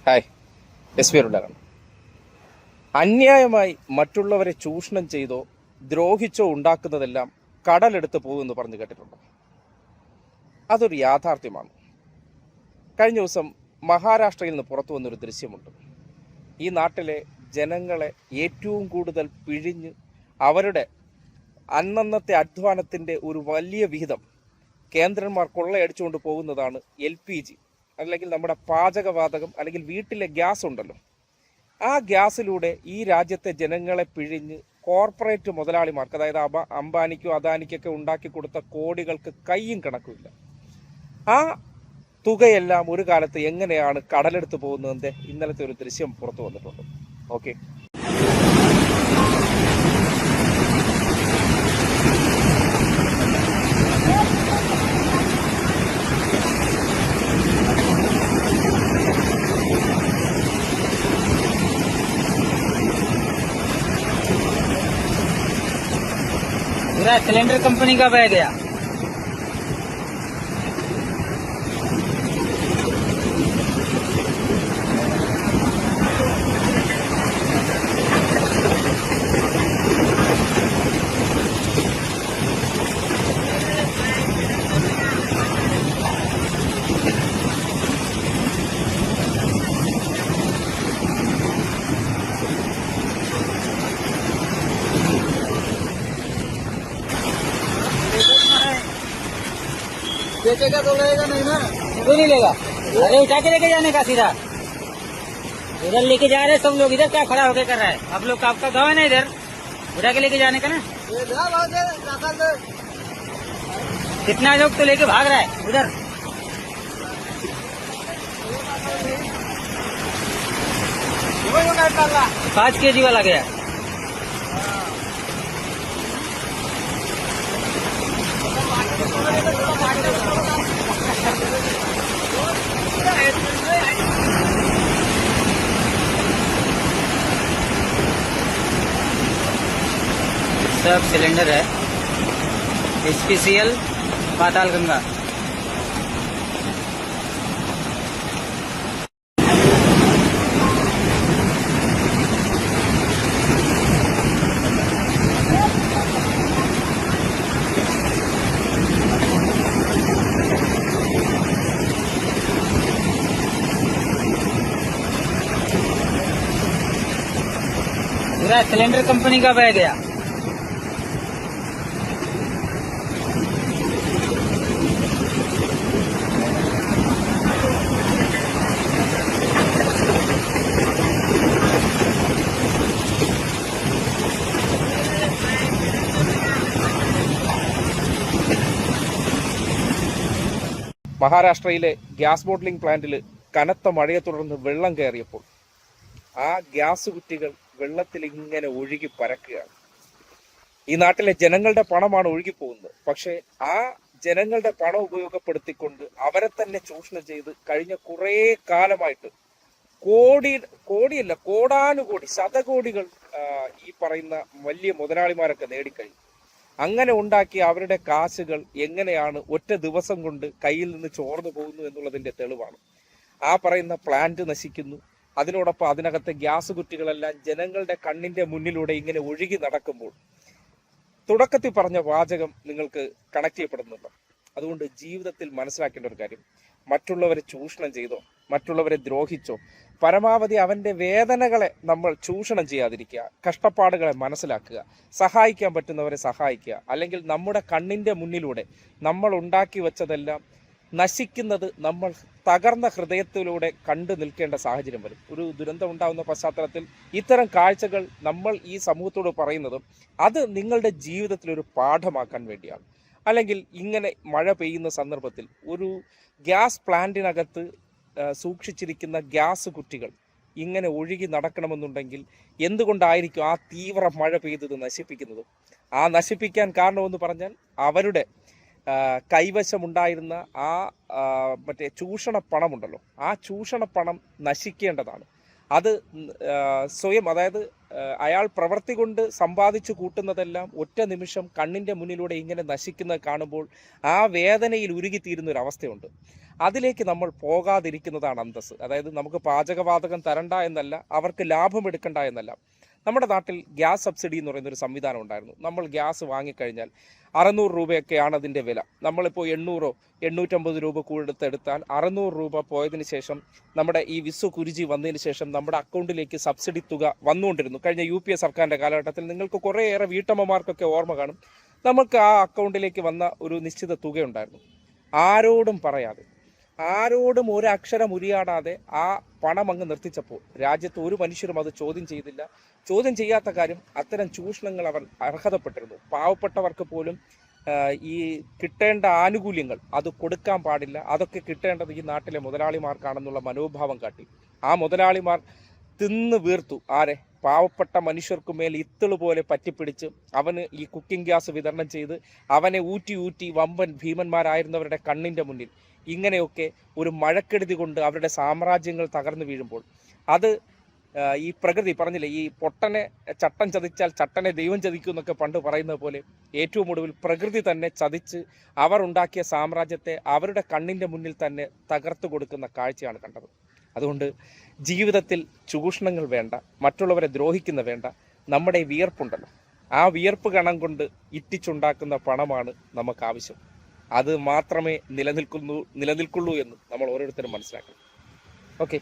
Hi, S P അരുളാണ്. അന്യായമായി മറ്റുള്ളവരെ ചൂഷണം ചെയ്തോ ദ്രോഹിച്ചോ ഉണ്ടാക്കുന്നതെല്ലാം കടലെടുത്ത് പോകുമെന്ന് പറഞ്ഞു കേട്ടിട്ടുണ്ട്. അതൊരു യാഥാർത്ഥ്യമാണ്. കഴിഞ്ഞ ദിവസം മഹാരാഷ്ട്രയിൽ നിന്ന് പുറത്തു വന്നൊരു ദൃശ്യമുണ്ട്. ഈ നാട്ടിലെ ജനങ്ങളെ ഏറ്റവും കൂടുതൽ പിഴിഞ്ഞ് അവരുടെ അന്നന്നത്തെ അധ്വാനത്തിൻ്റെ ഒരു വലിയ വിഹിതം കേന്ദ്രന്മാർ കൊള്ളയടിച്ചുകൊണ്ട് പോകുന്നതാണ് LPG, അല്ലെങ്കിൽ നമ്മുടെ പാചകവാതകം, അല്ലെങ്കിൽ വീട്ടിലെ ഗ്യാസ് ഉണ്ടല്ലോ. ആ ഗ്യാസിലൂടെ ഈ രാജ്യത്തെ ജനങ്ങളെ പിഴിഞ്ഞ് കോർപ്പറേറ്റ് മുതലാളിമാർക്ക്, അതായത് അംബാനിക്കോ അദാനിക്കൊക്കെ ഉണ്ടാക്കി കൊടുത്ത കോടികൾക്ക് കയ്യും കണക്കുമില്ല. ആ തുകയെല്ലാം ഒരു കാലത്ത് എങ്ങനെയാണ് കടലെടുത്ത് പോകുന്നതിൻ്റെ ഇന്നലത്തെ ഒരു ദൃശ്യം പുറത്തു വന്നിട്ടുണ്ട്. ഓക്കെ, पूरा सिलेंडर कंपनी का बह गया। बेचेगा तो लेगा नहीं ना, क्यों नहीं लेगा? अरे उठा के लेके जाने का सीधा उधर लेके जा रहे सब लोग। इधर क्या खड़ा होके कर रहा है? आप लोग आपका गाँव है ना, इधर उठा के लेके जाने का ना। कितना लोग तो लेके भाग रहा है उधर। 5 kg वाला गया। सब सिलेंडर है HPCL पाताल गंगा। पूरा सिलेंडर कंपनी का बह गया। മഹാരാഷ്ട്രയിലെ ഗ്യാസ് ബോട്ട്ലിംഗ് പ്ലാന്റിൽ കനത്ത മഴയെ തുടർന്ന് വെള്ളം കയറിയപ്പോൾ ആ ഗ്യാസ് കുറ്റികൾ വെള്ളത്തിൽ ഇങ്ങനെ ഒഴുകി പരക്കുകയാണ്. ഈ നാട്ടിലെ ജനങ്ങളുടെ പണമാണ് ഒഴുകിപ്പോകുന്നത്. പക്ഷേ ആ ജനങ്ങളുടെ പണം ഉപയോഗപ്പെടുത്തിക്കൊണ്ട് അവരെ തന്നെ ചൂഷണം ചെയ്ത് കഴിഞ്ഞ കുറേ കാലമായിട്ട് കോടാനുകോടി ശതകോടികൾ ഈ പറയുന്ന വലിയ മുതലാളിമാരൊക്കെ നേടിക്കഴിഞ്ഞു. അങ്ങനെ ഉണ്ടാക്കിയ അവരുടെ കാശുകൾ എങ്ങനെയാണ് ഒറ്റ ദിവസം കൊണ്ട് കയ്യിൽ നിന്ന് ചോർന്നു പോകുന്നു എന്നുള്ളതിന്റെ തെളിവാണ്. ആ പറയുന്ന പ്ലാന്റ് നശിക്കുന്നു, അതിനോടൊപ്പം അതിനകത്തെ ഗ്യാസ് കുറ്റികളെല്ലാം ജനങ്ങളുടെ കണ്ണിന്റെ മുന്നിലൂടെ ഇങ്ങനെ ഒഴുകി നടക്കുമ്പോൾ തുടക്കത്തിൽ പറഞ്ഞ വാചകം നിങ്ങൾക്ക് കണക്ട് ചെയ്യപ്പെടുന്നുണ്ട്. അതുകൊണ്ട് ജീവിതത്തിൽ മനസ്സിലാക്കേണ്ട ഒരു കാര്യം, മറ്റുള്ളവരെ ചൂഷണം ചെയ്തോ മറ്റുള്ളവരെ ദ്രോഹിച്ചോ പരമാവധി അവൻ്റെ വേദനകളെ നമ്മൾ ചൂഷണം ചെയ്യാതിരിക്കുക, കഷ്ടപ്പാടുകളെ മനസ്സിലാക്കുക, സഹായിക്കാൻ പറ്റുന്നവരെ സഹായിക്കുക. അല്ലെങ്കിൽ നമ്മുടെ കണ്ണിൻ്റെ മുന്നിലൂടെ നമ്മൾ ഉണ്ടാക്കി വെച്ചതെല്ലാം നശിക്കുന്നത് നമ്മൾ തകർന്ന ഹൃദയത്തിലൂടെ കണ്ടു നിൽക്കേണ്ട സാഹചര്യം വരും. ഒരു ദുരന്തം ഉണ്ടാകുന്ന പശ്ചാത്തലത്തിൽ ഇത്തരം കാഴ്ചകൾ നമ്മൾ ഈ സമൂഹത്തോട് പറയുന്നതും അത് നിങ്ങളുടെ ജീവിതത്തിൽ ഒരു പാഠമാക്കാൻ വേണ്ടിയാണ്. അല്ലെങ്കിൽ ഇങ്ങനെ മഴ പെയ്യുന്ന സന്ദർഭത്തിൽ ഒരു ഗ്യാസ് പ്ലാന്റിനകത്ത് സൂക്ഷിച്ചിരിക്കുന്ന ഗ്യാസ് കുറ്റികൾ ഇങ്ങനെ ഒഴുകി നടക്കണമെന്നുണ്ടെങ്കിൽ എന്തുകൊണ്ടായിരിക്കും ആ തീവ്ര മഴ പെയ്തത് നശിപ്പിക്കുന്നത്? ആ നശിപ്പിക്കാൻ കാരണമെന്ന് പറഞ്ഞാൽ അവരുടെ കൈവശമുണ്ടായിരുന്ന ആ മറ്റേ ചൂഷണ പണമുണ്ടല്ലോ, ആ ചൂഷണ പണം നശിക്കേണ്ടതാണ്. അത് സ്വയം, അതായത് അയാൾ പ്രവൃത്തി കൊണ്ട് സമ്പാദിച്ചു കൂട്ടുന്നതെല്ലാം ഒറ്റ നിമിഷം കണ്ണിൻ്റെ മുന്നിലൂടെ ഇങ്ങനെ നശിക്കുന്നത് കാണുമ്പോൾ ആ വേദനയിൽ ഉരുകിത്തീരുന്ന ഒരു അവസ്ഥയുണ്ട്. അതിലേക്ക് നമ്മൾ പോകാതിരിക്കുന്നതാണ് അന്തസ്സ്. അതായത് നമുക്ക് പാചകവാതകം തരണ്ട എന്നല്ല, അവർക്ക് ലാഭം എടുക്കണ്ട എന്നല്ല. നമ്മുടെ നാട്ടിൽ ഗ്യാസ് സബ്സിഡി എന്ന് പറയുന്നൊരു സംവിധാനം ഉണ്ടായിരുന്നു. നമ്മൾ ഗ്യാസ് വാങ്ങിക്കഴിഞ്ഞാൽ 600 രൂപയൊക്കെയാണ് അതിൻ്റെ വില. നമ്മളിപ്പോൾ 800 850 രൂപ കൊടുത്തെടുത്താൽ 600 രൂപ പോയതിന് ശേഷം നമ്മുടെ ഈ വിസു കുരുജി വന്നതിന് ശേഷം നമ്മുടെ അക്കൗണ്ടിലേക്ക് സബ്സിഡി തുക വന്നുകൊണ്ടിരുന്നു. കഴിഞ്ഞ UPA സർക്കാരിൻ്റെ കാലഘട്ടത്തിൽ നിങ്ങൾക്ക് കുറേയേറെ വീട്ടമ്മമാർക്കൊക്കെ ഓർമ്മ കാണും. നമുക്ക് ആ അക്കൗണ്ടിലേക്ക് വന്ന ഒരു നിശ്ചിത തുകയുണ്ടായിരുന്നു. ആരോടും പറയാതെ, ആരോടും ഒരക്ഷരം ഉരിയാടാതെ ആ പണം അങ്ങ് നിർത്തിച്ചപ്പോൾ രാജ്യത്ത് ഒരു മനുഷ്യരും അത് ചോദ്യം ചെയ്തില്ല. ചോദ്യം ചെയ്യാത്ത കാര്യം അത്തരം ചൂഷണങ്ങൾ അവർ അർഹതപ്പെട്ടിരുന്നു. പാവപ്പെട്ടവർക്ക് പോലും ഈ കിട്ടേണ്ട ആനുകൂല്യങ്ങൾ അത് കൊടുക്കാൻ പാടില്ല, അതൊക്കെ കിട്ടേണ്ടത് ഈ നാട്ടിലെ മുതലാളിമാർക്കാണെന്നുള്ള മനോഭാവം കാട്ടി. ആ മുതലാളിമാർ തിന്ന് വീർത്തു ആരെ? പാവപ്പെട്ട മനുഷ്യർക്കു മേൽ ഇത്തിള് പോലെ പറ്റിപ്പിടിച്ച് അവന് ഈ കുക്കിംഗ് ഗ്യാസ് വിതരണം ചെയ്ത് അവനെ ഊറ്റി ഊറ്റി വമ്പൻ ഭീമന്മാരായിരുന്നവരുടെ കണ്ണിൻ്റെ മുന്നിൽ ഇങ്ങനെയൊക്കെ ഒരു മഴക്കെടുതി കൊണ്ട് അവരുടെ സാമ്രാജ്യങ്ങൾ തകർന്നു വീഴുമ്പോൾ അത് ഈ പ്രകൃതി പറഞ്ഞില്ലേ, ഈ പൊട്ടനെ ചട്ടം ചതിച്ചാൽ ചട്ടനെ ദൈവം ചതിക്കും എന്നൊക്കെ പണ്ട് പറയുന്നത് പോലെ ഏറ്റവും ഒടുവിൽ പ്രകൃതി തന്നെ ചതിച്ച് അവർ ഉണ്ടാക്കിയ സാമ്രാജ്യത്തെ അവരുടെ കണ്ണിൻ്റെ മുന്നിൽ തന്നെ തകർത്തു കൊടുക്കുന്ന കാഴ്ചയാണ് കണ്ടത്. അതുകൊണ്ട് ജീവിതത്തിൽ ചൂഷണങ്ങൾ വേണ്ട, മറ്റുള്ളവരെ ദ്രോഹിക്കുന്ന വേണ്ട. നമ്മുടെ വിയർപ്പുണ്ടല്ലോ, ആ വിയർപ്പ് കണം കൊണ്ട് ഇറ്റിച്ചുണ്ടാക്കുന്ന പണമാണ് നമുക്ക് ആവശ്യം. അത് മാത്രമേ നിലനിൽക്കുള്ളൂ എന്ന് നമ്മൾ ഓരോരുത്തരും മനസ്സിലാക്കണം. ഓക്കെ.